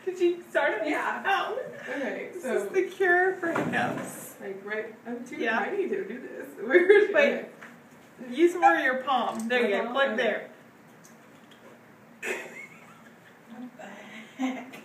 Did you start it? Yeah. Oh. Okay, so. This is the cure for hiccups. Like, right. I'm too Yeah. tiny to do this. Wait. Okay. Use more of your palm. There you go. Plug Okay. there. What the heck?